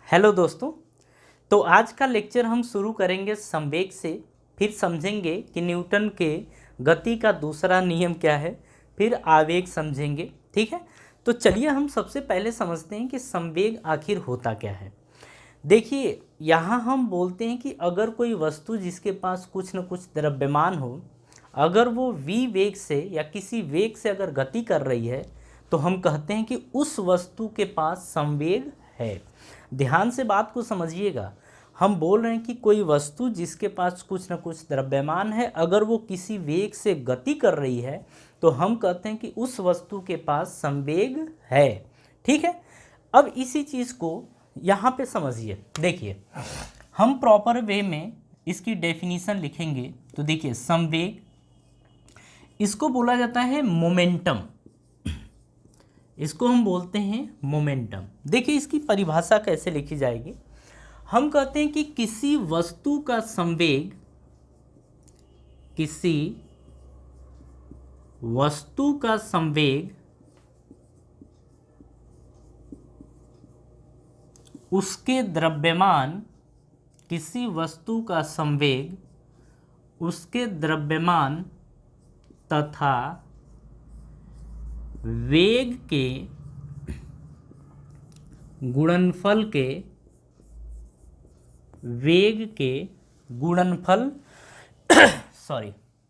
Hello दोस्तों। तो आज का लेक्चर हम शुरू करेंगे संवेग से, फिर समझेंगे कि न्यूटन के गति का दूसरा नियम क्या है, फिर आवेग समझेंगे। ठीक है, तो चलिए हम सबसे पहले समझते हैं कि संवेग आखिर होता क्या है। देखिए, यहाँ हम बोलते हैं कि अगर कोई वस्तु जिसके पास कुछ न कुछ द्रव्यमान हो, अगर वो v वेग से या किसी वेग से अगर गति कर रही है, तो हम कहते हैं कि उस वस्तु के पास संवेग है। ध्यान से बात को समझिएगा, हम बोल रहे हैं कि कोई वस्तु जिसके पास कुछ न कुछ द्रव्यमान है, अगर वो किसी वेग से गति कर रही है, तो हम कहते हैं कि उस वस्तु के पास संवेग है। ठीक है, अब इसी चीज़ को यहाँ पे समझिए। देखिए, हम प्रॉपर वे में इसकी डेफिनीशन लिखेंगे तो देखिए, संवेग इसको बोला जाता है मोमेंटम, इसको हम बोलते हैं मोमेंटम। देखिए, इसकी परिभाषा कैसे लिखी जाएगी। हम कहते हैं कि किसी वस्तु का संवेग, किसी वस्तु का संवेग उसके द्रव्यमान, किसी वस्तु का संवेग उसके द्रव्यमान तथा वेग के गुणनफल के, वेग के गुणनफल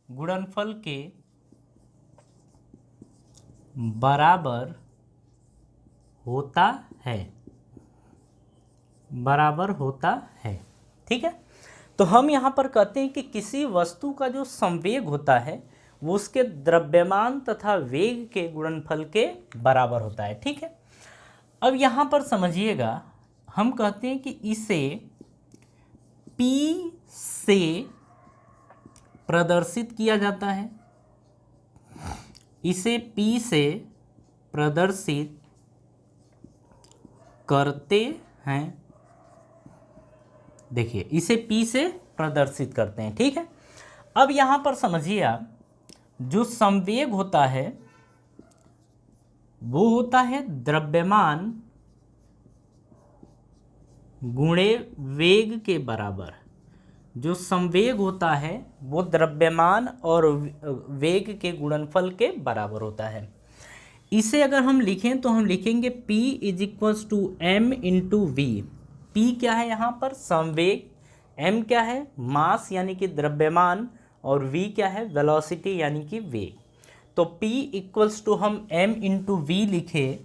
गुणनफल के बराबर होता है, बराबर होता है। ठीक है, तो हम यहाँ पर कहते हैं कि किसी वस्तु का जो संवेग होता है वो उसके द्रव्यमान तथा वेग के गुणनफल के बराबर होता है। ठीक है, अब यहाँ पर समझिएगा, हम कहते हैं कि इसे P से प्रदर्शित किया जाता है, इसे P से प्रदर्शित करते हैं। देखिए, इसे P से प्रदर्शित करते हैं। ठीक है, अब यहाँ पर समझिए आप, जो संवेग होता है वो होता है द्रव्यमान गुणे वेग के बराबर। जो संवेग होता है वो द्रव्यमान और वेग के गुणनफल के बराबर होता है। इसे अगर हम लिखें तो हम लिखेंगे P is equals to m into v. P क्या है यहाँ पर? संवेग। M क्या है? मास यानी कि द्रव्यमान। और V क्या है? वेलोसिटी यानी कि वेग। तो P इक्वल्स टू हम M इंटू वी लिखे।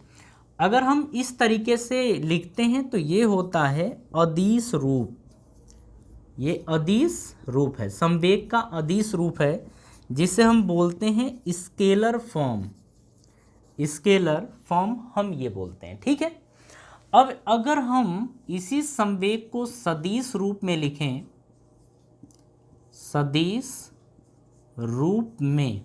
अगर हम इस तरीके से लिखते हैं तो ये होता है अदिश रूप। ये अदिश रूप है, संवेग का अदिश रूप है, जिसे हम बोलते हैं स्केलर फॉर्म। स्केलर फॉर्म हम ये बोलते हैं। ठीक है, अब अगर हम इसी संवेग को सदिश रूप में लिखें, सदिश रूप में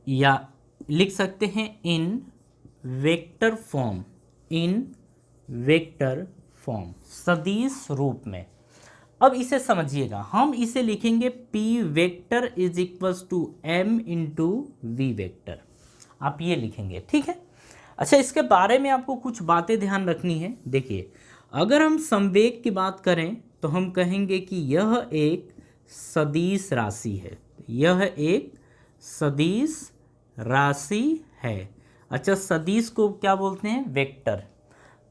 या लिख सकते हैं इन वेक्टर फॉर्म, इन वेक्टर फॉर्म, सदिश रूप में। अब इसे समझिएगा, हम इसे लिखेंगे P vector is equals to M into v vector. आप ये लिखेंगे। ठीक है, अच्छा, इसके बारे में आपको कुछ बातें ध्यान रखनी है। देखिए, अगर हम संवेग की बात करें तो हम कहेंगे कि यह एक सदिश राशि है, यह एक सदिश राशि है। अच्छा, सदिश को क्या बोलते हैं? वेक्टर।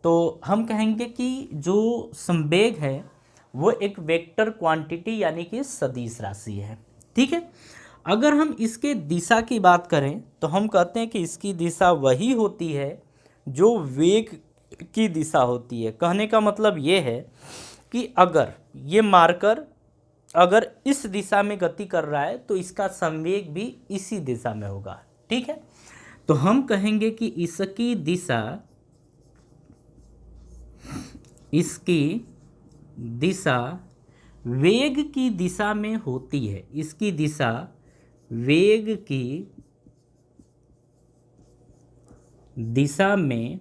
तो हम कहेंगे कि जो संवेग है वो एक वेक्टर क्वांटिटी यानी कि सदिश राशि है। ठीक है, अगर हम इसके दिशा की बात करें तो हम कहते हैं कि इसकी दिशा वही होती है जो वेग की दिशा होती है। कहने का मतलब ये है कि अगर ये मार्कर अगर इस दिशा में गति कर रहा है तो इसका संवेग भी इसी दिशा में होगा। ठीक है, तो हम कहेंगे कि इसकी दिशा, इसकी दिशा वेग की दिशा में होती है, इसकी दिशा वेग की दिशा में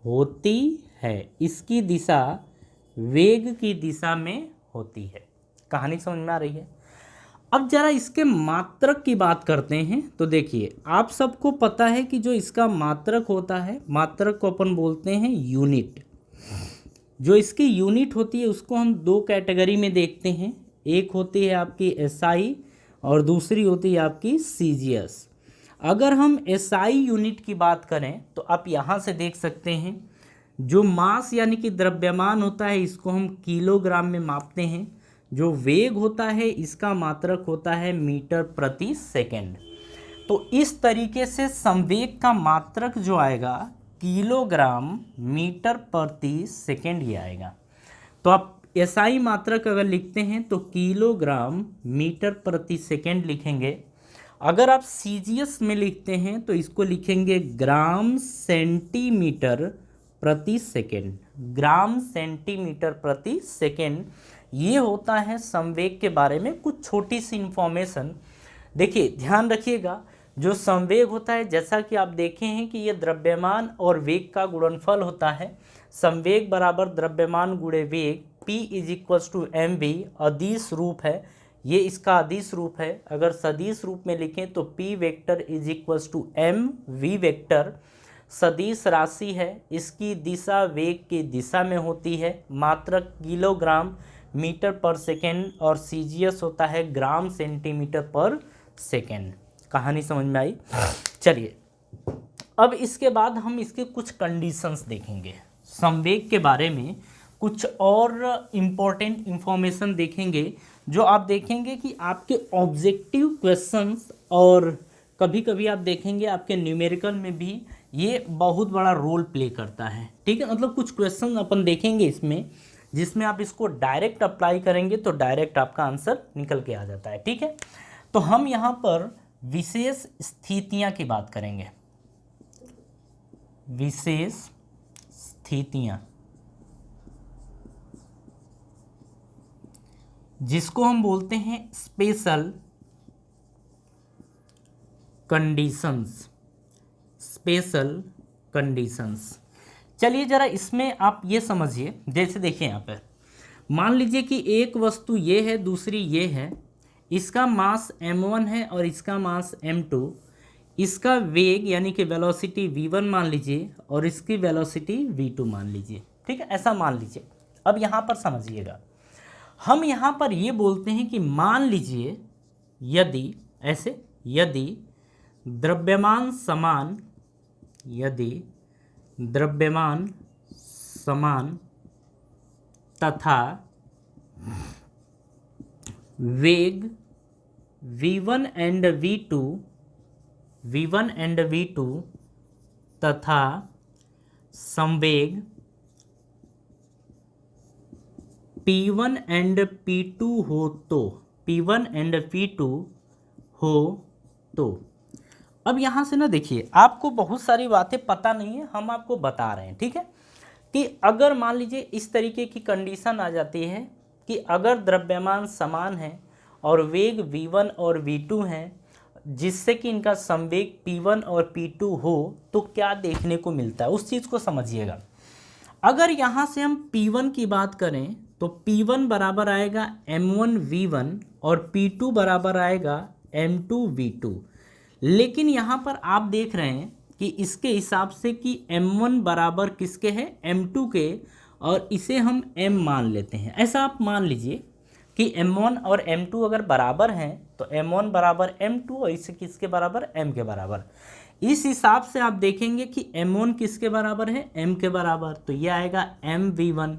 होती है, इसकी दिशा वेग की दिशा में होती है। कहानी समझ में आ रही है? अब जरा इसके मात्रक की बात करते हैं। तो देखिए, आप सबको पता है कि जो इसका मात्रक होता है, मात्रक को अपन बोलते हैं यूनिट। जो इसकी यूनिट होती है उसको हम दो कैटेगरी में देखते हैं। एक होती है आपकी एसआई और दूसरी होती है आपकी सीजीएस। अगर हम एसआई यूनिट की बात करें तो आप यहाँ से देख सकते हैं, जो मास यानी कि द्रव्यमान होता है इसको हम किलोग्राम में मापते हैं। जो वेग होता है इसका मात्रक होता है मीटर प्रति सेकेंड। तो इस तरीके से संवेग का मात्रक जो आएगा किलोग्राम मीटर प्रति सेकेंड ही आएगा। तो आप एसआई मात्रक अगर लिखते हैं तो किलोग्राम मीटर प्रति सेकेंड लिखेंगे। अगर आप सीजीएस में लिखते हैं तो इसको लिखेंगे ग्राम सेंटीमीटर प्रति सेकेंड। ग्राम सेंटीमीटर प्रति सेकेंड ये होता है संवेग के बारे में कुछ छोटी सी इंफॉर्मेशन। देखिए ध्यान रखिएगा, जो संवेग होता है जैसा कि आप देखे हैं कि ये द्रव्यमान और वेग का गुणनफल होता है। संवेग बराबर द्रव्यमान गुणे वेग, P is equals to mv अदिश रूप है, ये इसका अदिश रूप है। अगर सदिश रूप में लिखें तो P vector is equals to mv vector. सदिश राशि है, इसकी दिशा वेग की दिशा में होती है। मात्रक किलोग्राम मीटर पर सेकेंड और सीजीएस होता है ग्राम सेंटीमीटर पर सेकेंड। कहानी समझ में आई? चलिए, अब इसके बाद हम इसके कुछ कंडीशंस देखेंगे। संवेग के बारे में कुछ और इम्पोर्टेंट इंफॉर्मेशन देखेंगे, जो आप देखेंगे कि आपके ऑब्जेक्टिव क्वेश्चंस और कभी कभी आप देखेंगे आपके न्यूमेरिकल में भी ये बहुत बड़ा रोल प्ले करता है। ठीक है, मतलब कुछ क्वेश्चन अपन देखेंगे इसमें जिसमें आप इसको डायरेक्ट अप्लाई करेंगे तो डायरेक्ट आपका आंसर निकल के आ जाता है। ठीक है, तो हम यहाँ पर विशेष स्थितियाँ की बात करेंगे। विशेष स्थितियाँ जिसको हम बोलते हैं स्पेशल कंडीशंस। स्पेशल कंडीशंस, चलिए जरा इसमें आप ये समझिए। जैसे देखिए यहाँ पर मान लीजिए कि एक वस्तु ये है, दूसरी ये है, इसका मास m1 है और इसका मास m2। इसका वेग यानी कि वेलोसिटी v1 मान लीजिए और इसकी वेलोसिटी v2 मान लीजिए। ठीक है, ऐसा मान लीजिए। अब यहाँ पर समझिएगा, हम यहाँ पर ये बोलते हैं कि मान लीजिए यदि ऐसे, यदि द्रव्यमान समान, यदि द्रव्यमान समान तथा वेग v1 एंड v2 तथा संवेग p1 एंड p2 हो तो, p1 एंड p2 हो तो। अब यहाँ से ना देखिए, आपको बहुत सारी बातें पता नहीं है, हम आपको बता रहे हैं। ठीक है, कि अगर मान लीजिए इस तरीके की कंडीशन आ जाती है कि अगर द्रव्यमान समान है और वेग v1 और v2 हैं, जिससे कि इनका संवेग p1 और p2 हो, तो क्या देखने को मिलता है उस चीज़ को समझिएगा। अगर यहाँ से हम p1 की बात करें तो p1 बराबर आएगा m1 v1 और p2 बराबर आएगा m2 v2। लेकिन यहाँ पर आप देख रहे हैं कि इसके हिसाब से कि m1 बराबर किसके है, m2 के, और इसे हम m मान लेते हैं। ऐसा आप मान लीजिए कि m1 और m2 अगर बराबर हैं तो m1 बराबर m2 और इसे किसके बराबर, m के बराबर। इस हिसाब से आप देखेंगे कि m1 किसके बराबर है, m के बराबर, तो ये आएगा mv1।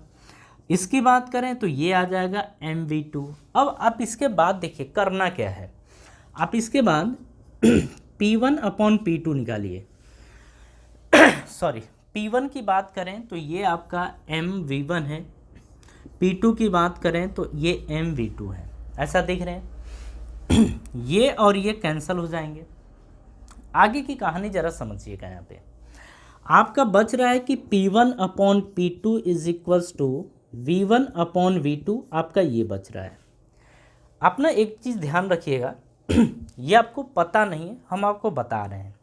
इसकी बात करें तो ये आ जाएगा mv2। अब आप इसके बाद देखिए करना क्या है, आप इसके बाद P1 अपॉन P2 निकालिए। सॉरी, P1 की बात करें तो ये आपका mv1 है, P2 की बात करें तो ये mv2 है। ऐसा देख रहे हैं ये और ये कैंसिल हो जाएंगे। आगे की कहानी जरा समझिएगा। यहाँ पे आपका बच रहा है कि P1 upon P2 is equals to V1 upon V2, आपका ये बच रहा है। आप ना एक चीज़ ध्यान रखिएगा, ये आपको पता नहीं है, हम आपको बता रहे हैं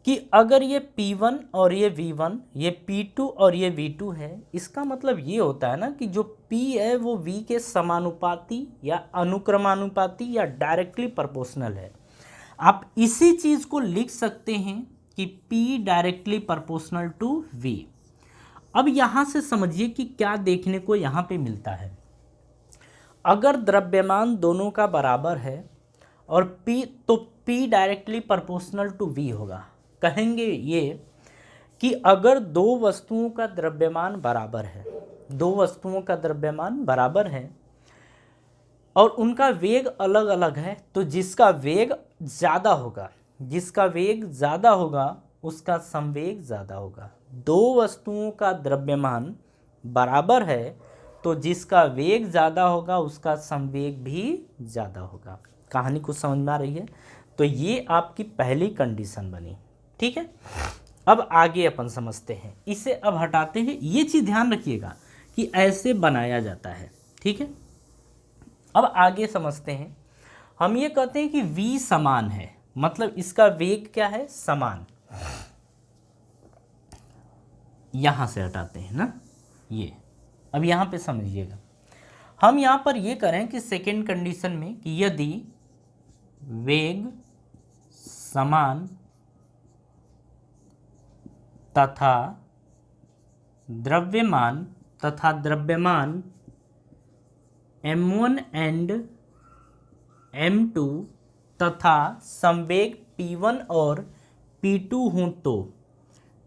कि अगर ये P1 और ये V1, ये P2 और ये V2 है, इसका मतलब ये होता है ना कि जो P है वो V के समानुपाती या अनुक्रमानुपाती या डायरेक्टली प्रोपोर्शनल है। आप इसी चीज़ को लिख सकते हैं कि P directly proportional to V। अब यहाँ से समझिए कि क्या देखने को यहाँ पे मिलता है। अगर द्रव्यमान दोनों का बराबर है और P directly proportional to V होगा। कहेंगे ये कि अगर दो वस्तुओं का द्रव्यमान बराबर है, दो वस्तुओं का द्रव्यमान बराबर है और उनका वेग अलग अलग है, तो जिसका वेग ज़्यादा होगा, जिसका वेग ज़्यादा होगा उसका संवेग ज़्यादा होगा। दो वस्तुओं का द्रव्यमान बराबर है तो जिसका वेग ज़्यादा होगा उसका संवेग भी ज़्यादा होगा। कहानी कुछ समझ में आ रही है? तो ये आपकी पहली कंडीशन बनी। ठीक है, अब आगे अपन समझते हैं। इसे अब हटाते हैं। ये चीज़ ध्यान रखिएगा कि ऐसे बनाया जाता है। ठीक है, अब आगे समझते हैं। हम ये कहते हैं कि v समान है, मतलब इसका वेग क्या है? समान। यहां से हटाते हैं ना ये। अब यहां पे समझिएगा, हम यहां पर ये करें कि सेकेंड कंडीशन में कि यदि वेग समान तथा द्रव्यमान m1 एंड m2 तथा संवेग p1 और p2 हों तो,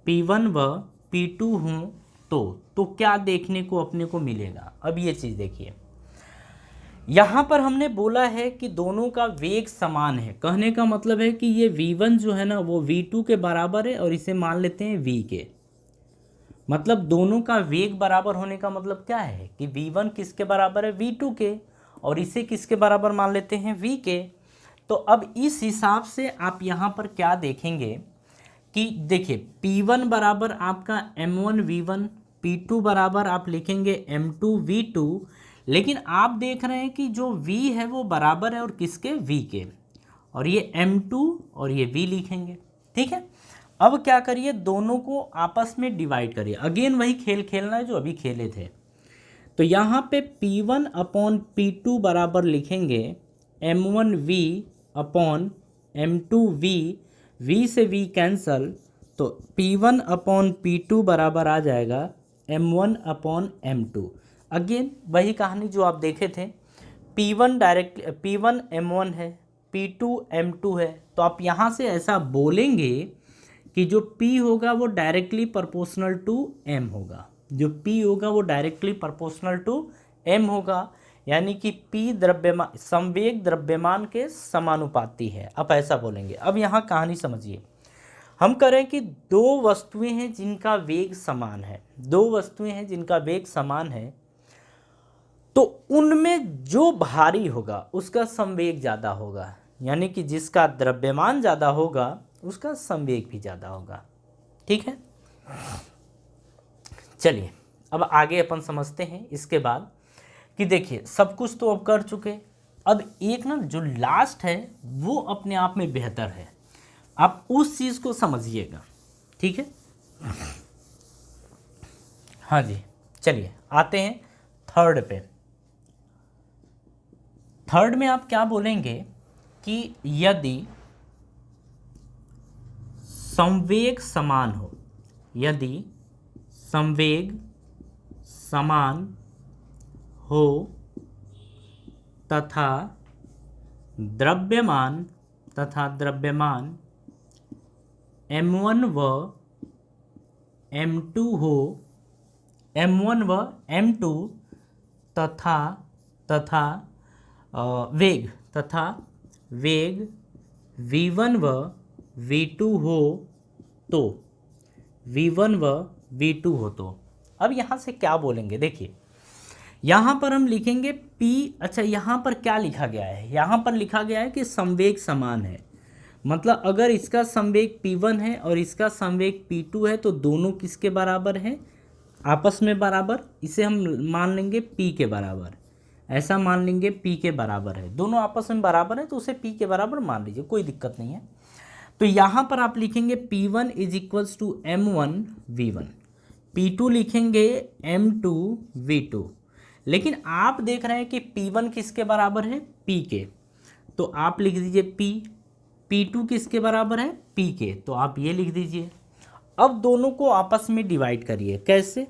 p1 व p2 हों तो क्या देखने को अपने को मिलेगा? अब ये चीज़ देखिए, यहाँ पर हमने बोला है कि दोनों का वेग समान है। कहने का मतलब है कि ये v1 जो है ना वो v2 के बराबर है और इसे मान लेते हैं v के। मतलब दोनों का वेग बराबर होने का मतलब क्या है कि v1 किसके बराबर है? v2 के, और इसे किसके बराबर मान लेते हैं? v के। तो अब इस हिसाब से आप यहाँ पर क्या देखेंगे कि देखिए p1 बराबर आपका m1 v1, p2 बराबर आप लिखेंगे m2 v2, लेकिन आप देख रहे हैं कि जो v है वो बराबर है और किसके? v के, और ये m2 और ये v लिखेंगे। ठीक है, अब क्या करिए, दोनों को आपस में डिवाइड करिए। अगेन वही खेल खेलना है जो अभी खेले थे। तो यहाँ पे P1 अपॉन P2 बराबर लिखेंगे m1 v upon m2 v, v से v कैंसल, तो P1 अपॉन P2 बराबर आ जाएगा m1 अपॉन m2। अगेन वही कहानी जो आप देखे थे, P1 m1 है, P2 m2 है, तो आप यहाँ से ऐसा बोलेंगे कि जो P होगा वो डायरेक्टली प्रोपोर्शनल टू M होगा। जो P होगा वो डायरेक्टली प्रोपोर्शनल टू M होगा, यानी कि P द्रव्यमान संवेग द्रव्यमान के समानुपाती है। अब ऐसा बोलेंगे। अब यहाँ कहानी समझिए, हम करें कि दो वस्तुएं हैं जिनका वेग समान है, दो वस्तुएं हैं जिनका वेग समान है, तो उनमें जो भारी होगा उसका संवेग ज़्यादा होगा, यानी कि जिसका द्रव्यमान ज़्यादा होगा उसका संवेग भी ज़्यादा होगा। ठीक है, चलिए अब आगे अपन समझते हैं इसके बाद कि देखिए सब कुछ तो अब कर चुके, अब एक ना जो लास्ट है वो अपने आप में बेहतर है। आप उस चीज़ को समझिएगा। ठीक है, हाँ जी, चलिए आते हैं थर्ड पे। थर्ड में आप क्या बोलेंगे कि यदि संवेग समान हो, यदि संवेग समान हो तथा द्रव्यमान m1 व m2 हो, m1 व m2 तथा वेग v1 व v2 हो तो, v1 व v2 हो तो। अब यहाँ से क्या बोलेंगे, देखिए यहाँ पर हम लिखेंगे P। अच्छा, यहाँ पर क्या लिखा गया है? यहाँ पर लिखा गया है कि संवेग समान है, मतलब अगर इसका संवेग P1 है और इसका संवेग P2 है तो दोनों किसके बराबर हैं? आपस में बराबर। इसे हम मान लेंगे P के बराबर, ऐसा मान लेंगे P के बराबर है, दोनों आपस में बराबर है तो उसे P के बराबर मान लीजिए, कोई दिक्कत नहीं है। तो यहाँ पर आप लिखेंगे P1 is equals to M1V1, P2 लिखेंगे M2V2। लेकिन आप देख रहे हैं कि P1 किसके बराबर है, P के, तो आप लिख दीजिए P, P2 किसके बराबर है, P के, तो आप ये लिख दीजिए। अब दोनों को आपस में डिवाइड करिए, कैसे,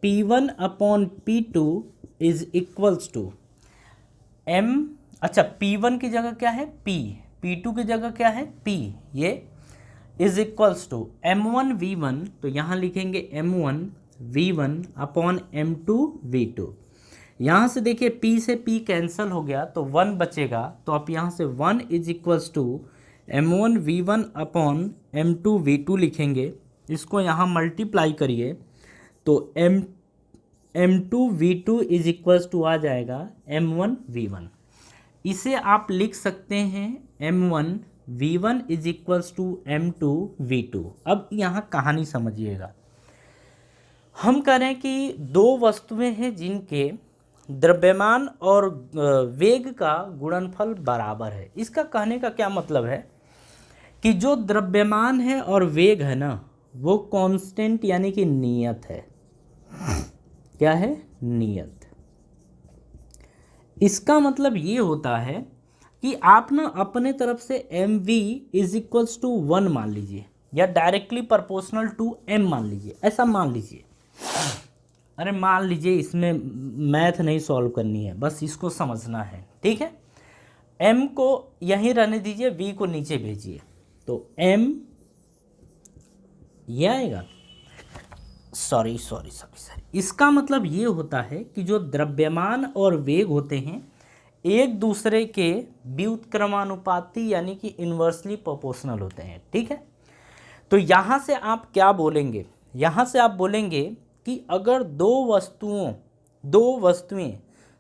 P1 upon P2 is equals to M, अच्छा P1 की जगह क्या है P, P2 की जगह क्या है P, ये इज इक्वल्स टू M1V1, तो यहाँ लिखेंगे M1V1 अपॉन M2V2। यहाँ से देखिए P से P कैंसिल हो गया तो 1 बचेगा, तो आप यहाँ से 1 is equals to M1V1 upon M2V2 लिखेंगे। इसको यहाँ मल्टीप्लाई करिए तो M2V2 इज इक्वल्स टू आ जाएगा M1V1। इसे आप लिख सकते हैं M1V1 is equals to M2V2। अब यहाँ कहानी समझिएगा, हम कह रहे हैं कि दो वस्तुएं हैं जिनके द्रव्यमान और वेग का गुणनफल बराबर है। इसका कहने का क्या मतलब है कि जो द्रव्यमान है और वेग है ना, वो कांस्टेंट यानी कि नियत है। क्या है, नियत। इसका मतलब ये होता है कि आप ना अपने तरफ से mv इज इक्वल्स टू 1 मान लीजिए, या डायरेक्टली प्रोपोर्शनल टू m मान लीजिए, ऐसा मान लीजिए। अरे मान लीजिए, इसमें मैथ नहीं सॉल्व करनी है, बस इसको समझना है, ठीक है। m को यहीं रहने दीजिए, v को नीचे भेजिए, तो m ये आएगा। सॉरी, इसका मतलब ये होता है कि जो द्रव्यमान और वेग होते हैं एक दूसरे के व्युत्क्रमानुपाती यानी कि इन्वर्सली प्रोपोर्शनल होते हैं, ठीक है। तो यहाँ से आप क्या बोलेंगे, यहाँ से आप बोलेंगे कि अगर दो वस्तुएं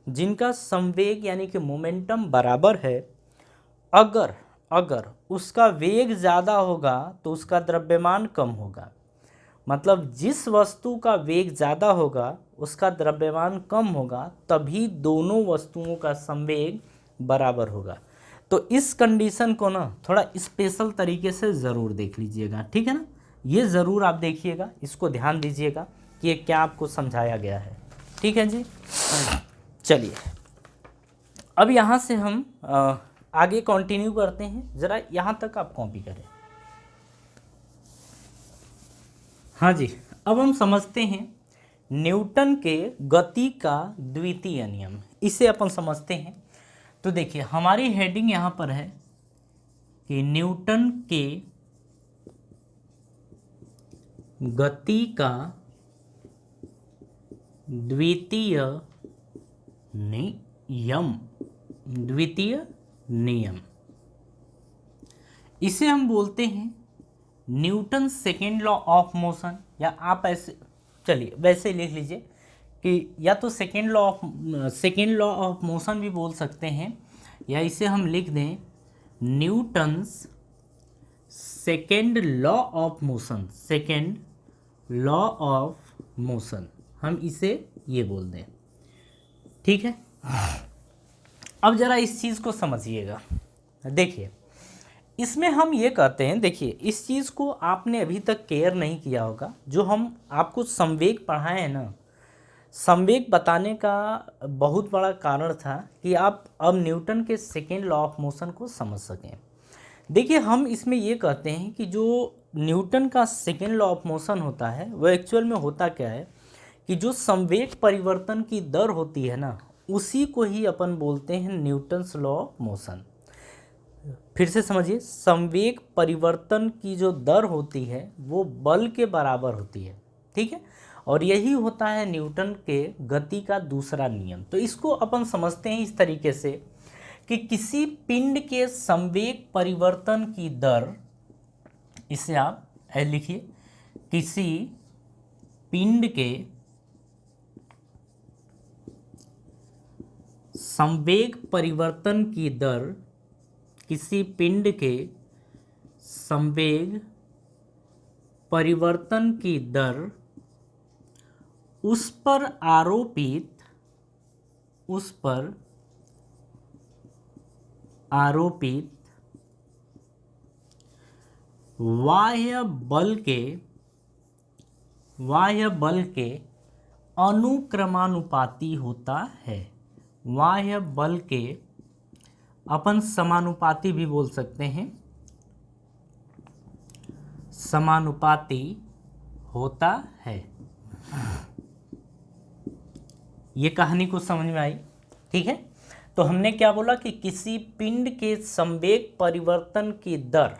जिनका संवेग यानी कि मोमेंटम बराबर है, अगर उसका वेग ज़्यादा होगा तो उसका द्रव्यमान कम होगा। मतलब जिस वस्तु का वेग ज़्यादा होगा उसका द्रव्यमान कम होगा, तभी दोनों वस्तुओं का संवेग बराबर होगा। तो इस कंडीशन को ना थोड़ा स्पेशल तरीके से ज़रूर देख लीजिएगा, ठीक है ना। ये ज़रूर आप देखिएगा, इसको ध्यान दीजिएगा कि ये क्या आपको समझाया गया है, ठीक है जी। चलिए अब यहाँ से हम आगे कंटिन्यू करते हैं। ज़रा यहाँ तक आप कॉपी करें। हाँ जी, अब हम समझते हैं न्यूटन के गति का द्वितीय नियम, इसे अपन समझते हैं। तो देखिए हमारी हेडिंग यहाँ पर है कि न्यूटन के गति का द्वितीय नियम, इसे हम बोलते हैं Newton second law of motion, या आप ऐसे चलिए वैसे लिख लीजिए कि या तो सेकेंड लॉ ऑफ मोशन भी बोल सकते हैं, या इसे हम लिख दें Newton's second law of motion, हम इसे ये बोल दें, ठीक है। अब जरा इस चीज़ को समझिएगा। देखिए इसमें हम ये कहते हैं, देखिए इस चीज़ को आपने अभी तक केयर नहीं किया होगा। जो हम आपको संवेग पढ़ाए हैं ना, संवेग बताने का बहुत बड़ा कारण था कि आप अब न्यूटन के सेकेंड लॉ ऑफ मोशन को समझ सकें। देखिए हम इसमें ये कहते हैं कि जो न्यूटन का सेकेंड लॉ ऑफ मोशन होता है वो एक्चुअल में होता क्या है कि जो संवेग परिवर्तन की दर होती है ना, उसी को ही अपन बोलते हैं न्यूटन्स लॉ ऑफ मोशन। फिर से समझिए, संवेग परिवर्तन की जो दर होती है वो बल के बराबर होती है, ठीक है। और यही होता है न्यूटन के गति का दूसरा नियम। तो इसको अपन समझते हैं इस तरीके से कि किसी पिंड के संवेग परिवर्तन की दर, इसे आप लिखिए, किसी पिंड के संवेग परिवर्तन की दर, किसी पिंड के संवेग परिवर्तन की दर उस पर आरोपित बाह्य बल के अनुक्रमानुपाती होता है। बाह्य बल के अपन समानुपाती भी बोल सकते हैं, समानुपाती होता है। ये कहानी को समझ में आई? ठीक है, तो हमने क्या बोला कि किसी पिंड के संवेग परिवर्तन की दर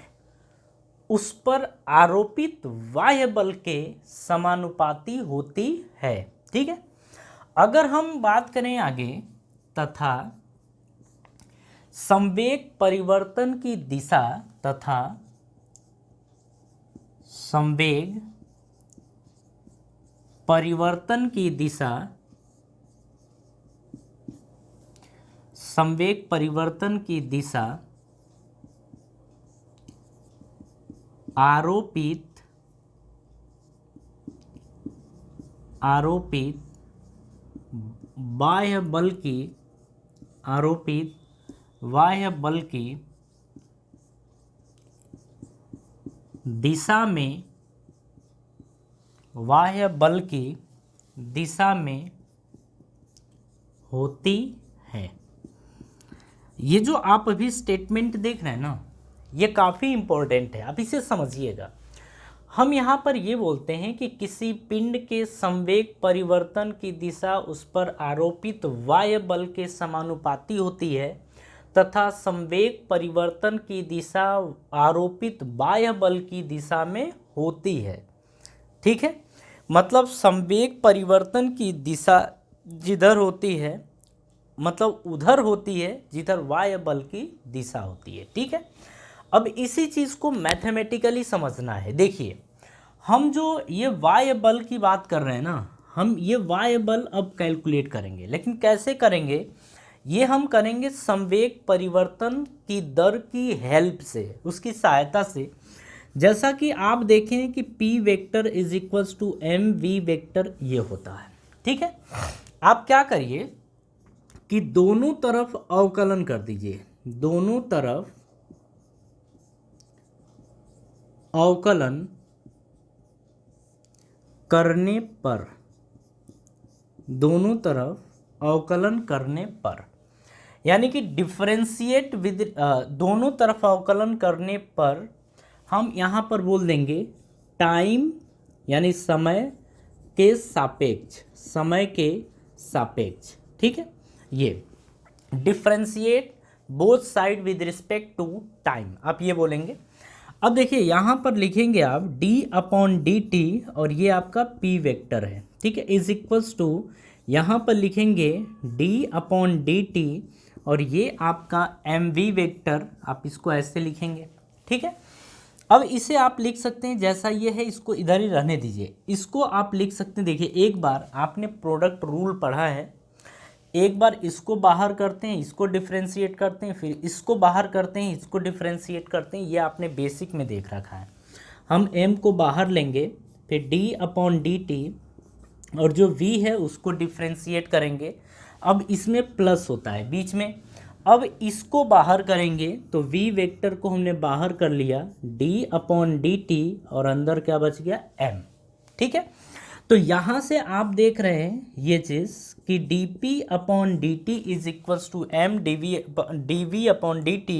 उस पर आरोपित बाह्य बल के समानुपाती होती है। ठीक है, अगर हम बात करें आगे, तथा संवेग परिवर्तन की दिशा तथा संवेग परिवर्तन की दिशा, संवेग परिवर्तन की दिशा आरोपित बाह्य बल की, आरोपित बाह्य बल की दिशा में, बाह्य बल की दिशा में होती है। ये जो आप अभी स्टेटमेंट देख रहे हैं ना, ये काफ़ी इंपॉर्टेंट है, आप इसे समझिएगा। हम यहाँ पर ये बोलते हैं कि किसी पिंड के संवेग परिवर्तन की दिशा उस पर आरोपित बाह्य बल के समानुपाती होती है तथा संवेग परिवर्तन की दिशा आरोपित बाह्य बल की दिशा में होती है। ठीक है, मतलब संवेग परिवर्तन की दिशा जिधर होती है, मतलब उधर होती है जिधर बाह्य बल की दिशा होती है। ठीक है, अब इसी चीज़ को मैथमेटिकली समझना है। देखिए, हम जो ये बाह्य बल की बात कर रहे हैं ना, हम ये बाह्य बल अब कैलकुलेट करेंगे, लेकिन कैसे करेंगे? ये हम करेंगे संवेग परिवर्तन की दर की हेल्प से, उसकी सहायता से। जैसा कि आप देखें कि P vector is equals to MV vector ये होता है। ठीक है, आप क्या करिए कि दोनों तरफ अवकलन कर दीजिए, दोनों तरफ अवकलन करने पर, दोनों तरफ अवकलन करने पर, यानी कि डिफरेंशिएट विद, दोनों तरफ अवकलन करने पर हम यहाँ पर बोल देंगे टाइम, यानी समय के सापेक्ष, समय के सापेक्ष। ठीक है, ये differentiate both side with respect to time, आप ये बोलेंगे। अब देखिए यहाँ पर लिखेंगे आप d/dt और ये आपका p वेक्टर है। ठीक है, इज इक्वल्स टू, यहाँ पर लिखेंगे d/dt और ये आपका mv वेक्टर, आप इसको ऐसे लिखेंगे। ठीक है, अब इसे आप लिख सकते हैं जैसा ये है, इसको इधर ही रहने दीजिए, इसको आप लिख सकते हैं। देखिए, एक बार आपने प्रोडक्ट रूल पढ़ा है, एक बार इसको बाहर करते हैं, इसको डिफरेंशिएट करते हैं, फिर इसको बाहर करते हैं, इसको डिफरेंशिएट करते हैं, ये आपने बेसिक में देख रखा है। हम m को बाहर लेंगे, फिर d/dt और जो v है उसको डिफरेंशिएट करेंगे। अब इसमें प्लस होता है बीच में, अब इसको बाहर करेंगे तो v वेक्टर को हमने बाहर कर लिया, d/dt और अंदर क्या बच गया, m। ठीक है, तो यहाँ से आप देख रहे हैं ये चीज़ कि dp/dt is equals to m dv/dt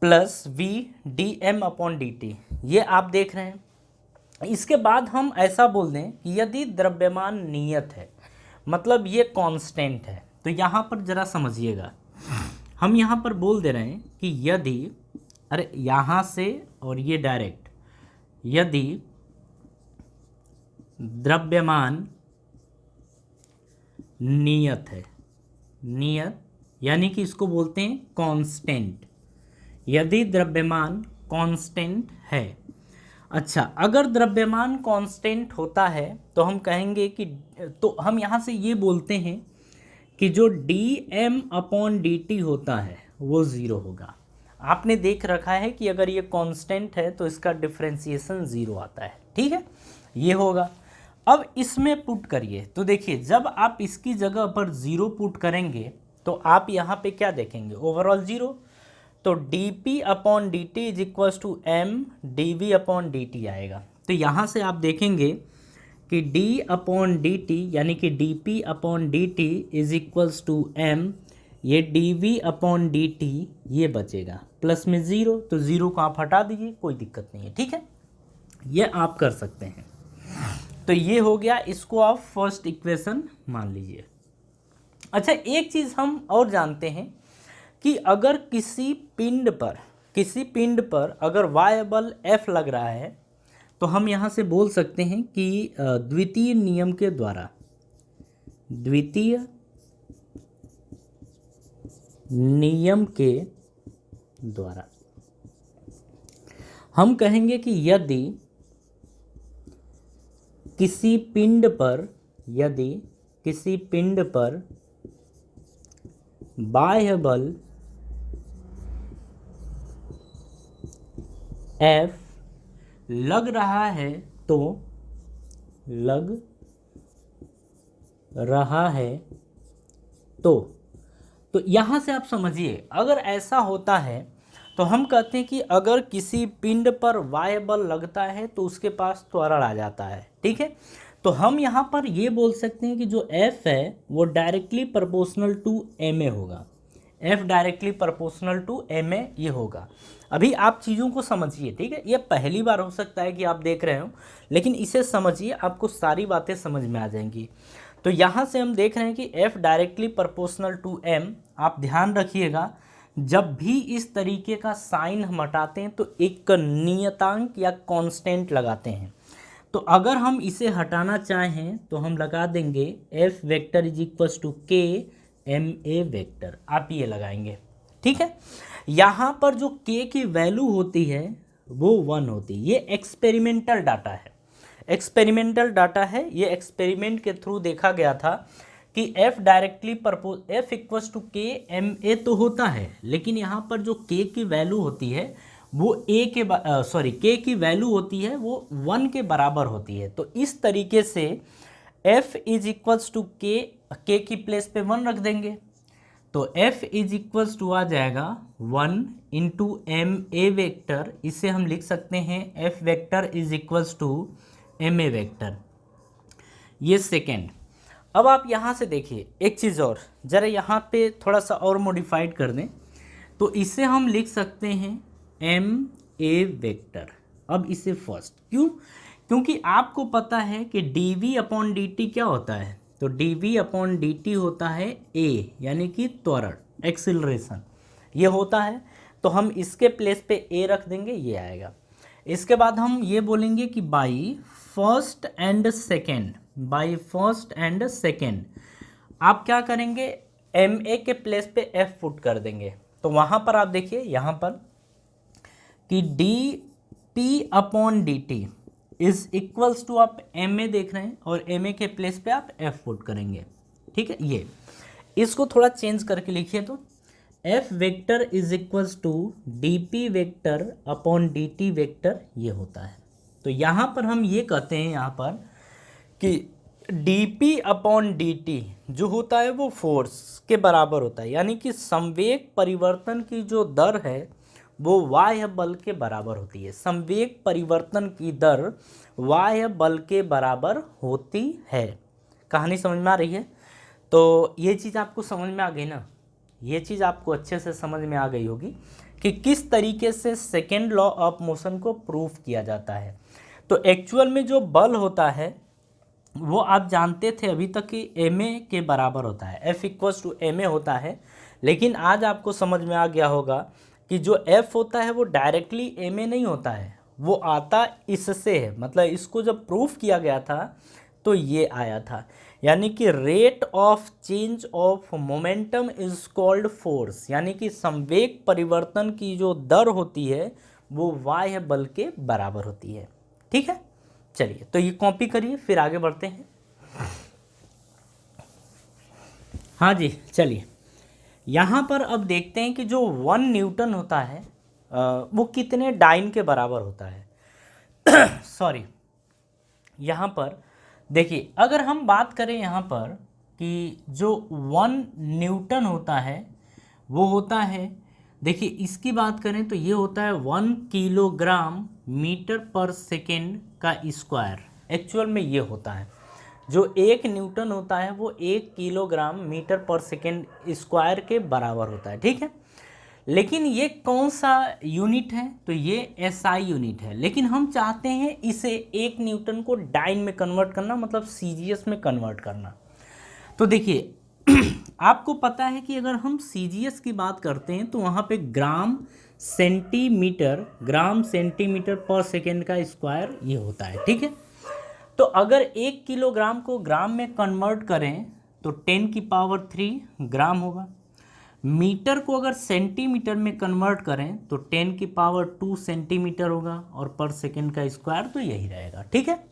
plus v dm/dt, ये आप देख रहे हैं। इसके बाद हम ऐसा बोल दें कि यदि द्रव्यमान नियत है, मतलब ये कांस्टेंट है, तो यहाँ पर ज़रा समझिएगा, हम यहाँ पर बोल दे रहे हैं कि यदि, अरे यहाँ से और ये डायरेक्ट, यदि द्रव्यमान नियत है, नियत यानी कि इसको बोलते हैं कांस्टेंट, यदि द्रव्यमान कांस्टेंट है। अच्छा, अगर द्रव्यमान कांस्टेंट होता है तो हम कहेंगे कि, तो हम यहाँ से ये बोलते हैं कि जो dm/dt होता है वो ज़ीरो होगा। आपने देख रखा है कि अगर ये कांस्टेंट है तो इसका डिफरेंशिएशन ज़ीरो आता है। ठीक है, ये होगा। अब इसमें पुट करिए, तो देखिए जब आप इसकी जगह पर ज़ीरो पुट करेंगे तो आप यहाँ पे क्या देखेंगे, ओवरऑल ज़ीरो। तो dp upon dt is equals to m dv upon dt आएगा। तो यहाँ से आप देखेंगे कि d अपॉन dt यानी कि dp upon dt is equals to m, ये dv अपॉन dt ये बचेगा प्लस में 0, तो 0 को आप हटा दीजिए, कोई दिक्कत नहीं है, ठीक है, ये आप कर सकते हैं। तो ये हो गया, इसको आप फर्स्ट इक्वेशन मान लीजिए। अच्छा, एक चीज़ हम और जानते हैं कि अगर किसी पिंड पर अगर y बल F लग रहा है तो हम यहाँ से बोल सकते हैं कि द्वितीय नियम के द्वारा हम कहेंगे कि यदि किसी पिंड पर बाह्य बल F लग रहा है तो यहाँ से आप समझिए, अगर ऐसा होता है तो हम कहते हैं कि अगर किसी पिंड पर y बल लगता है तो उसके पास त्वरण आ जाता है, ठीक है। तो हम यहाँ पर ये बोल सकते हैं कि जो F है वो डायरेक्टली प्रोपोर्शनल टू ma होगा, F directly proportional to ma ये होगा। अभी आप चीज़ों को समझिए, ठीक है, ये पहली बार हो सकता है कि आप देख रहे हो, लेकिन इसे समझिए, आपको सारी बातें समझ में आ जाएंगी। तो यहाँ से हम देख रहे हैं कि F directly proportional to m। आप ध्यान रखिएगा, जब भी इस तरीके का साइन हम हटाते हैं तो एक नियतांक या कांस्टेंट लगाते हैं। तो अगर हम इसे हटाना चाहें तो हम लगा देंगे F vector is equals to K ma vector, आप ये लगाएंगे, ठीक है। यहाँ पर जो K की वैल्यू होती है वो 1 होती है। ये एक्सपेरिमेंटल डाटा है, ये एक्सपेरिमेंट के थ्रू देखा गया था कि F directly F equals to K ma तो होता है, लेकिन यहाँ पर जो K की वैल्यू होती है वो K की वैल्यू होती है वो 1 के बराबर होती है। तो इस तरीके से F is equals to K की प्लेस पे 1 रख देंगे, तो F इज इक्वल्स टू आ जाएगा 1 इंटू ma वेक्टर, इसे हम लिख सकते हैं F vector is equals to ma vector, ये सेकेंड। अब आप यहाँ से देखिए एक चीज़ और, ज़रा यहाँ पे थोड़ा सा और मॉडिफाइड कर दें, तो इसे हम लिख सकते हैं ma वेक्टर। अब इसे फर्स्ट क्योंकि आपको पता है कि dv अपॉन dt क्या होता है, तो dv अपॉन dt होता है a, यानी कि त्वरण, एक्सिलरेशन ये होता है। तो हम इसके प्लेस पे a रख देंगे, ये आएगा। इसके बाद हम ये बोलेंगे कि बाई फर्स्ट एंड सेकेंड आप क्या करेंगे, ma के प्लेस पे f पुट कर देंगे। तो वहाँ पर आप देखिए यहाँ पर कि dp upon dt is equals to, आप ma देख रहे हैं और ma के प्लेस पे आप f पुट करेंगे, ठीक है। ये इसको थोड़ा चेंज करके लिखिए, तो f vector is equals to dp vector upon dt vector ये होता है। तो यहाँ पर हम ये कहते हैं यहाँ पर कि dp अपॉन dt जो होता है वो फोर्स के बराबर होता है, यानी कि संवेग परिवर्तन की जो दर है वो बाह्य बल के बराबर होती है। संवेग परिवर्तन की दर बाह्य बल के बराबर होती है। कहानी समझ में आ रही है? तो ये चीज़ आपको समझ में आ गई ना, ये चीज़ आपको अच्छे से समझ में आ गई होगी कि किस तरीके से सेकेंड लॉ ऑफ मोशन को प्रूफ किया जाता है। तो एक्चुअल में जो बल होता है वो आप जानते थे अभी तक कि ma के बराबर होता है, F इक्वल्स टू ma होता है, लेकिन आज आपको समझ में आ गया होगा कि जो F होता है वो डायरेक्टली ma नहीं होता है, वो आता इससे है। मतलब इसको जब प्रूफ किया गया था तो ये आया था, यानी कि rate of change of momentum is called force, यानी कि संवेग परिवर्तन की जो दर होती है वो बाह्य बल के बराबर होती है, ठीक है। चलिए, तो ये कॉपी करिए, फिर आगे बढ़ते हैं। हाँ जी, चलिए यहाँ पर अब देखते हैं कि जो 1 न्यूटन होता है वो कितने डाइन के बराबर होता है। सॉरी, यहाँ पर देखिए, अगर हम बात करें यहाँ पर कि जो 1 न्यूटन होता है वो होता है देखिए इसकी बात करें तो ये होता है 1 किलोग्राम मीटर पर सेकेंड का स्क्वायर। एक्चुअल में ये होता है, जो 1 न्यूटन होता है वो 1 किलोग्राम मीटर पर सेकेंड स्क्वायर के बराबर होता है, ठीक है। लेकिन ये कौन सा यूनिट है, तो ये एसआई यूनिट है। लेकिन हम चाहते हैं इसे 1 न्यूटन को डाइन में कन्वर्ट करना, मतलब सीजीएस में कन्वर्ट करना। तो देखिए आपको पता है कि अगर हम सीजीएस की बात करते हैं तो वहाँ पे ग्राम सेंटीमीटर पर सेकेंड का स्क्वायर ये होता है, ठीक है। तो अगर 1 किलोग्राम को ग्राम में कन्वर्ट करें तो 10 की पावर 3 ग्राम होगा। मीटर को अगर सेंटीमीटर में कन्वर्ट करें तो 10 की पावर 2 सेंटीमीटर होगा, और पर सेकेंड का स्क्वायर तो यही रहेगा, ठीक है।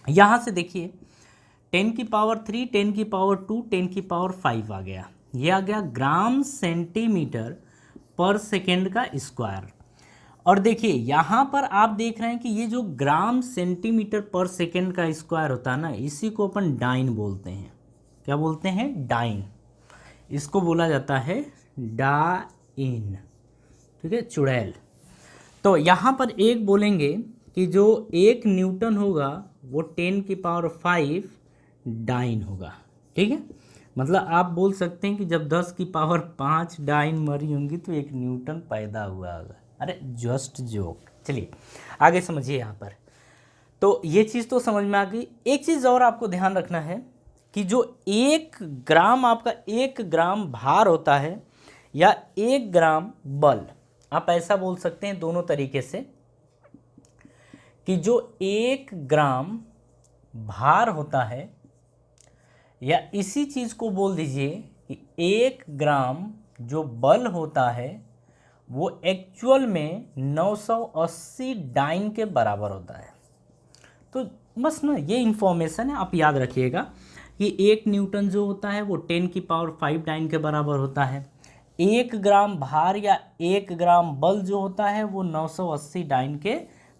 यहाँ से देखिए 10 की पावर 3, 10 की पावर 2, 10 की पावर 5 आ गया। ये आ गया ग्राम सेंटीमीटर पर सेकेंड का स्क्वायर। और देखिए यहाँ पर आप देख रहे हैं कि ये जो ग्राम सेंटीमीटर पर सेकेंड का स्क्वायर होता है ना, इसी को अपन डाइन बोलते हैं। क्या बोलते हैं? डाइन। इसको बोला जाता है डाइन, ठीक है, चुड़ैल। तो यहाँ पर एक बोलेंगे कि जो 1 न्यूटन होगा वो 10 की पावर 5 डाइन होगा, ठीक है। मतलब आप बोल सकते हैं कि जब 10 की पावर 5 डाइन मरी होंगी तो 1 न्यूटन पैदा हुआ होगा। अरे जस्ट जोक। चलिए आगे समझिए यहाँ पर। तो ये चीज़ तो समझ में आ गई। एक चीज़ और आपको ध्यान रखना है कि जो 1 ग्राम आपका 1 ग्राम भार होता है या 1 ग्राम बल, आप ऐसा बोल सकते हैं दोनों तरीके से कि जो 1 ग्राम भार होता है, या इसी चीज़ को बोल दीजिए कि 1 ग्राम जो बल होता है वो एक्चुअल में 980 डाइन के बराबर होता है। तो बस ना ये इन्फॉर्मेशन है, आप याद रखिएगा कि 1 न्यूटन जो होता है वो 10 की पावर 5 डाइन के बराबर होता है। 1 ग्राम भार या 1 ग्राम बल जो होता है वो 980 डाइन के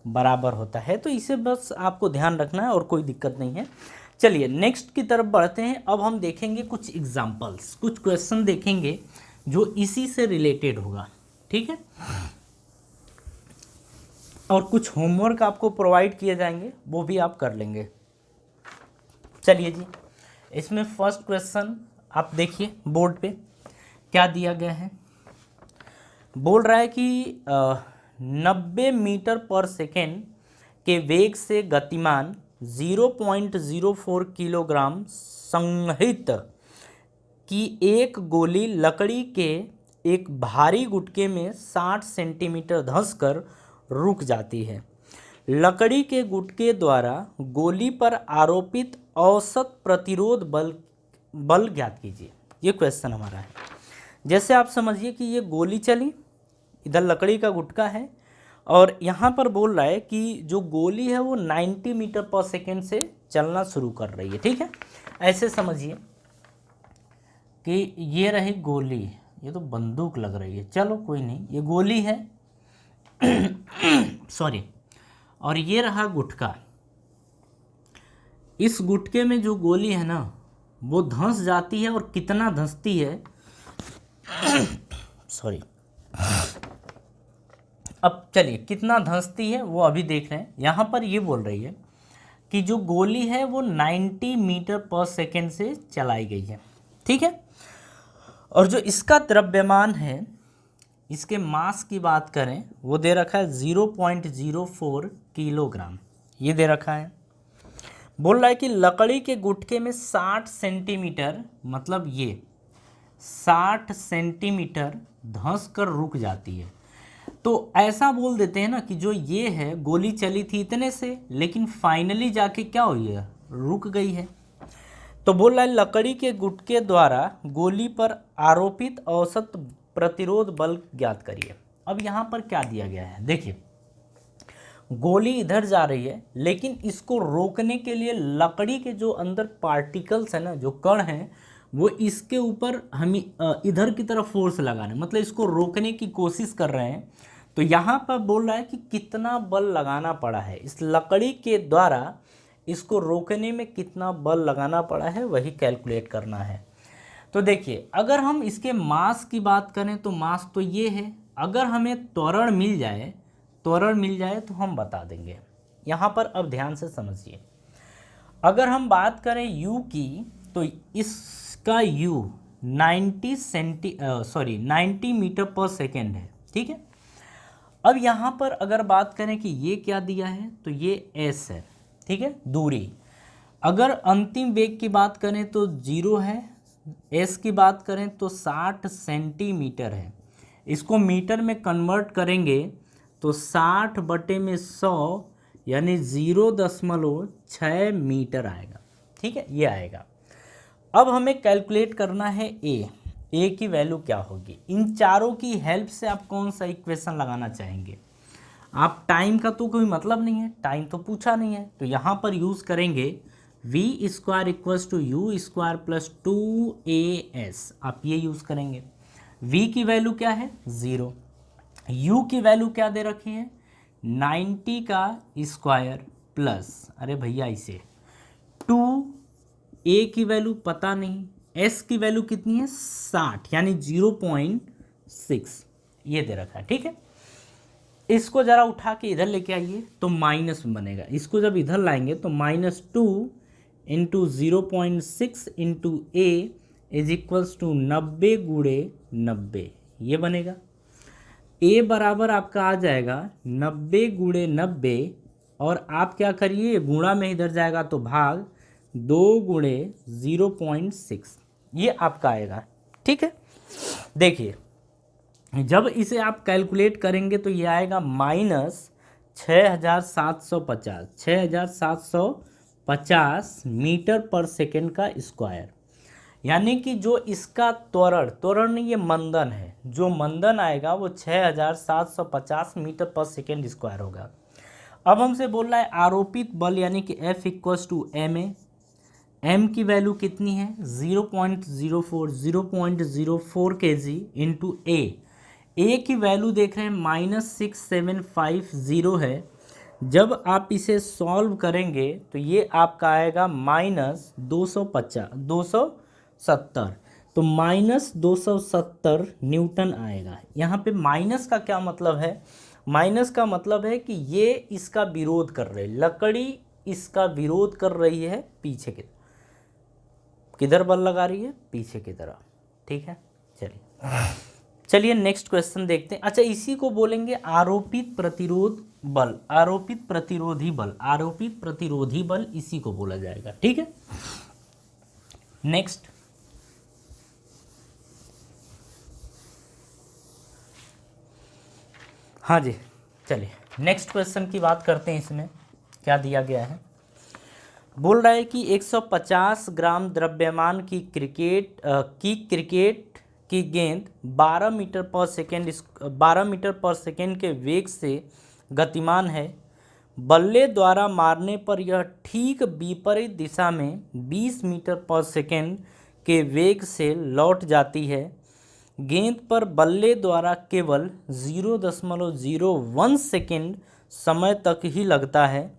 बराबर होता है। तो इसे बस आपको ध्यान रखना है और कोई दिक्कत नहीं है। चलिए नेक्स्ट की तरफ बढ़ते हैं। अब हम देखेंगे कुछ एग्जाम्पल्स, कुछ क्वेश्चन देखेंगे जो इसी से रिलेटेड होगा, ठीक है। और कुछ होमवर्क आपको प्रोवाइड किए जाएंगे, वो भी आप कर लेंगे। चलिए जी, इसमें फर्स्ट क्वेश्चन आप देखिए बोर्ड पे क्या दिया गया है। बोल रहा है कि 90 मीटर पर सेकेंड के वेग से गतिमान 0.04 किलोग्राम संग्रहित की एक गोली लकड़ी के एक भारी गुटके में 60 सेंटीमीटर धंसकर रुक जाती है। लकड़ी के गुटके द्वारा गोली पर आरोपित औसत प्रतिरोध बल ज्ञात कीजिए। ये क्वेश्चन हमारा है। जैसे आप समझिए कि ये गोली चली, इधर लकड़ी का गुटका है, और यहाँ पर बोल रहा है कि जो गोली है वो 90 मीटर पर सेकेंड से चलना शुरू कर रही है, ठीक है। ऐसे समझिए कि ये रही गोली, ये तो बंदूक लग रही है, चलो कोई नहीं, ये गोली है सॉरी, और ये रहा गुटका। इस गुटके में जो गोली है ना वो धंस जाती है, और कितना धंसती है सॉरी, अब चलिए कितना धंसती है वो अभी देख रहे हैं। यहाँ पर ये बोल रही है कि जो गोली है वो 90 मीटर पर सेकेंड से चलाई गई है, ठीक है। और जो इसका द्रव्यमान है, इसके मास की बात करें, वो दे रखा है 0.04 किलोग्राम, ये दे रखा है। बोल रहा है कि लकड़ी के गुटके में 60 सेंटीमीटर, मतलब ये 60 सेंटीमीटर धंस कर रुक जाती है। तो ऐसा बोल देते हैं ना कि जो ये है गोली चली थी इतने से, लेकिन फाइनली जाके क्या हुई है, रुक गई है। तो बोल रहा है लकड़ी के गुटके द्वारा गोली पर आरोपित औसत प्रतिरोध बल ज्ञात करिए। अब यहाँ पर क्या दिया गया है, देखिए गोली इधर जा रही है, लेकिन इसको रोकने के लिए लकड़ी के जो अंदर पार्टिकल्स है ना, जो कण हैं, वो इसके ऊपर हम इधर की तरफ फोर्स लगाने, मतलब इसको रोकने की कोशिश कर रहे हैं। तो यहाँ पर बोल रहा है कि कितना बल लगाना पड़ा है इस लकड़ी के द्वारा, इसको रोकने में कितना बल लगाना पड़ा है वही कैलकुलेट करना है। तो देखिए अगर हम इसके मास की बात करें तो मास तो ये है, अगर हमें त्वरण मिल जाए तो हम बता देंगे। यहाँ पर अब ध्यान से समझिए, अगर हम बात करें u की तो इसका u 90 मीटर पर सेकेंड है, ठीक है। अब यहाँ पर अगर बात करें कि ये क्या दिया है तो ये s है, ठीक है, दूरी। अगर अंतिम वेग की बात करें तो 0 है, s की बात करें तो 60 सेंटीमीटर है। इसको मीटर में कन्वर्ट करेंगे तो 60/100 यानी 0.6 मीटर आएगा, ठीक है, ये आएगा। अब हमें कैलकुलेट करना है ए की वैल्यू क्या होगी। इन चारों की हेल्प से आप कौन सा इक्वेशन लगाना चाहेंगे। आप टाइम का तो कोई मतलब नहीं है, टाइम तो पूछा नहीं है, तो यहाँ पर यूज़ करेंगे v² = u² + 2as, आप ये यूज़ करेंगे। v की वैल्यू क्या है 0, u की वैल्यू क्या दे रखी है 90 का स्क्वायर प्लस, अरे भैया इसे 2, a की वैल्यू पता नहीं, s की वैल्यू कितनी है 60 यानी 0.6 ये दे रखा है, ठीक है। इसको ज़रा उठा के इधर लेके आइए तो माइनस में बनेगा। इसको जब इधर लाएंगे तो -2 × 0.6 × a = 90 × 90 ये बनेगा। a बराबर आपका आ जाएगा 90 × 90 और आप क्या करिए गुणा में इधर जाएगा तो भाग 2 × 0.6 ये आपका आएगा, ठीक है। देखिए जब इसे आप कैलकुलेट करेंगे तो ये आएगा -6750 मीटर पर सेकेंड का स्क्वायर, यानी कि जो इसका त्वरण नहीं, ये मंदन है, जो मंदन आएगा वो 6750 मीटर पर सेकेंड स्क्वायर होगा। अब हमसे बोल रहा है आरोपित बल यानी कि F = ma, m की वैल्यू कितनी है 0.04 kg इंटू a की वैल्यू देख रहे हैं -6750 है। जब आप इसे सॉल्व करेंगे तो ये आपका आएगा -270, तो -270 न्यूटन आएगा। यहाँ पे माइनस का क्या मतलब है, माइनस का मतलब है कि ये इसका विरोध कर रहे, लकड़ी इसका विरोध कर रही है पीछे की, किधर बल लगा रही है पीछे की तरफ, ठीक है। चलिए नेक्स्ट क्वेश्चन देखते हैं। अच्छा इसी को बोलेंगे आरोपित प्रतिरोध बल, आरोपित प्रतिरोधी बल इसी को बोला जाएगा, ठीक है। नेक्स्ट हाँ जी, चलिए नेक्स्ट क्वेश्चन की बात करते हैं। इसमें क्या दिया गया है, बोल रहा है कि 150 ग्राम द्रव्यमान की क्रिकेट की गेंद 12 मीटर पर सेकेंड के वेग से गतिमान है। बल्ले द्वारा मारने पर यह ठीक विपरीत दिशा में 20 मीटर पर सेकेंड के वेग से लौट जाती है। गेंद पर बल्ले द्वारा केवल 0.01 सेकेंड समय तक ही लगता है,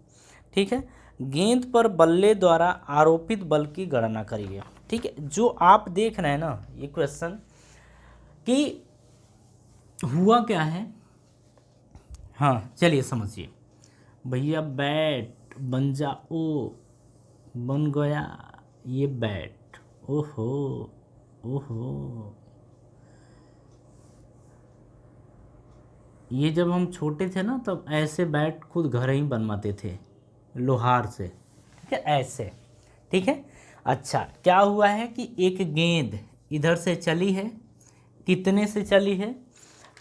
ठीक है। गेंद पर बल्ले द्वारा आरोपित बल की गणना करिए, ठीक है। जो आप देख रहे हैं ना ये क्वेश्चन कि हुआ क्या है, हाँ चलिए समझिए। भैया बैट बन जाओ, बन गया ये बैट, ओहो ओहो। ये जब हम छोटे थे ना तब ऐसे बैट खुद घर ही बनवाते थे लोहार से, ठीक है, ऐसे, ठीक है। अच्छा क्या हुआ है कि एक गेंद इधर से चली है, कितने से चली है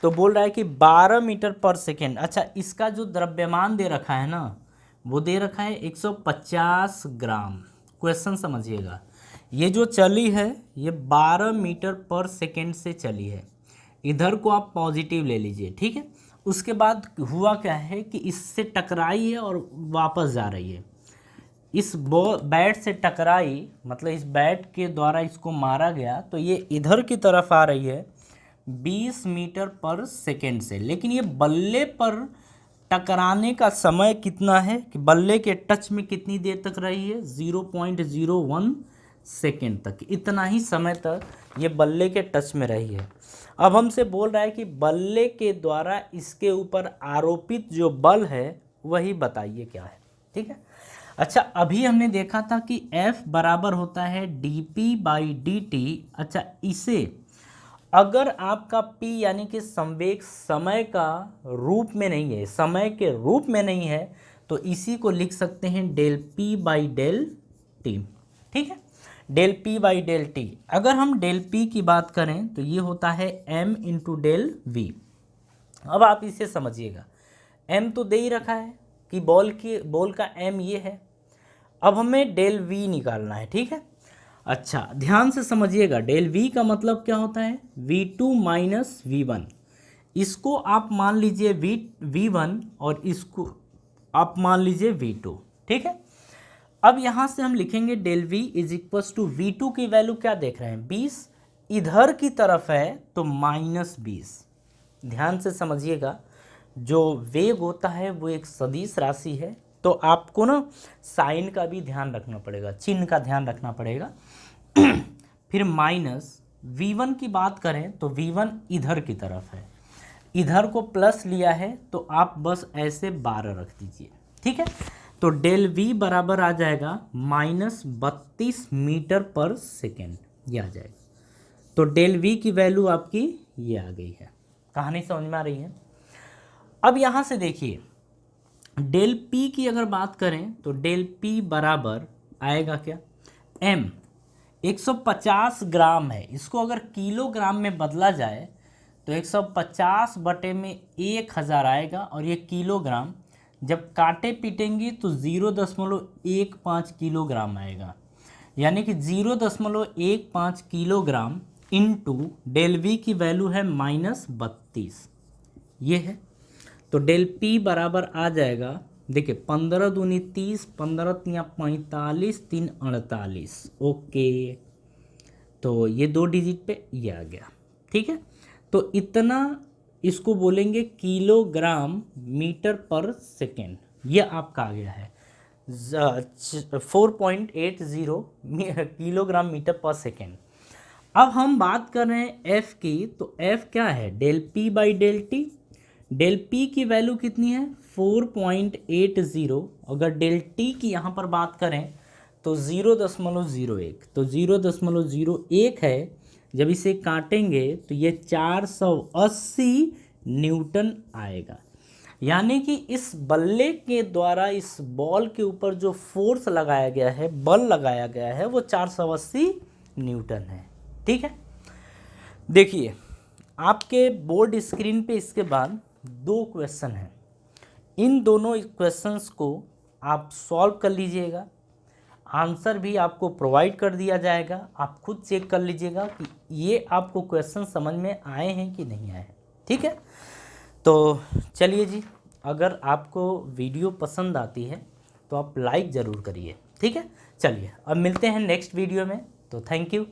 तो बोल रहा है कि 12 मीटर पर सेकेंड। अच्छा इसका जो द्रव्यमान दे रखा है ना वो दे रखा है 150 ग्राम। क्वेश्चन समझिएगा, ये जो चली है ये 12 मीटर पर सेकेंड से चली है, इधर को आप पॉजिटिव ले लीजिए, ठीक है। उसके बाद हुआ क्या है कि इससे टकराई है और वापस जा रही है, इस बैट से टकराई, मतलब इस बैट के द्वारा इसको मारा गया तो ये इधर की तरफ आ रही है 20 मीटर पर सेकेंड से। लेकिन ये बल्ले पर टकराने का समय कितना है कि बल्ले के टच में कितनी देर तक रही है 0.01 सेकेंड तक, इतना ही समय तक ये बल्ले के टच में रही है। अब हमसे बोल रहा है कि बल्ले के द्वारा इसके ऊपर आरोपित जो बल है वही बताइए क्या है। ठीक है, अच्छा अभी हमने देखा था कि F बराबर होता है dp/dt। अच्छा इसे अगर आपका P यानी कि संवेग समय का रूप में नहीं है, समय के रूप में नहीं है, तो इसी को लिख सकते हैं del P/del T। ठीक है, del P/del T। अगर हम del P की बात करें तो ये होता है m इंटू del V। अब आप इसे समझिएगा, m तो दे ही रखा है कि बॉल का m ये है। अब हमें del V निकालना है। ठीक है, अच्छा ध्यान से समझिएगा, del V का मतलब क्या होता है, V2 माइनस V1। इसको आप मान लीजिए V1 और इसको आप मान लीजिए V2। ठीक है, अब यहाँ से हम लिखेंगे del V is equals to V2 की वैल्यू क्या देख रहे हैं, 20, इधर की तरफ है तो -20। ध्यान से समझिएगा, जो वेग होता है वो एक सदिश राशि है, तो आपको ना साइन का भी ध्यान रखना पड़ेगा, चिन्ह का ध्यान रखना पड़ेगा। फिर माइनस V1 की बात करें तो V1 इधर की तरफ है, इधर को प्लस लिया है तो आप बस ऐसे 12 रख दीजिए। ठीक है, तो del V बराबर आ जाएगा -32 मीटर पर सेकेंड, ये आ जाएगा। तो del V की वैल्यू आपकी ये आ गई है। कहानी समझ में आ रही है। अब यहाँ से देखिए del P की अगर बात करें तो del P बराबर आएगा क्या, m 150 ग्राम है, इसको अगर किलोग्राम में बदला जाए तो 150 बटे में 1000 आएगा, और ये किलोग्राम जब काटे पीटेंगे तो 0.15 किलोग्राम आएगा, यानी कि 0.15 किलोग्राम इंटू del V की वैल्यू है -32, ये है। तो del P बराबर आ जाएगा, देखिए 15 दूनी 30, 15 तिया 45, 3 48। ओके, तो ये 2 डिजिट पे ये आ गया। ठीक है, तो इतना इसको बोलेंगे किलोग्राम मीटर पर सेकेंड, ये आपका आ गया है 4.80 किलोग्राम मीटर पर सेकेंड। अब हम बात कर रहे हैं F की, तो F क्या है, del P/del T। del P की वैल्यू कितनी है 4.80, अगर del T की यहाँ पर बात करें तो 0.01, तो 0.01 है, जब इसे काटेंगे तो ये 480 न्यूटन आएगा। यानी कि इस बल्ले के द्वारा इस बॉल के ऊपर जो फोर्स लगाया गया है, बल लगाया गया है, वो 480 न्यूटन है। ठीक है, देखिए आपके बोर्ड स्क्रीन पे इसके बाद 2 क्वेश्चन हैं, इन दोनों क्वेश्चंस को आप सॉल्व कर लीजिएगा, आंसर भी आपको प्रोवाइड कर दिया जाएगा, आप खुद चेक कर लीजिएगा कि ये आपको क्वेश्चन समझ में आए हैं कि नहीं आए हैं। ठीक है, तो चलिए जी, अगर आपको वीडियो पसंद आती है तो आप लाइक ज़रूर करिए। ठीक है, चलिए अब मिलते हैं नेक्स्ट वीडियो में, तो थैंक यू।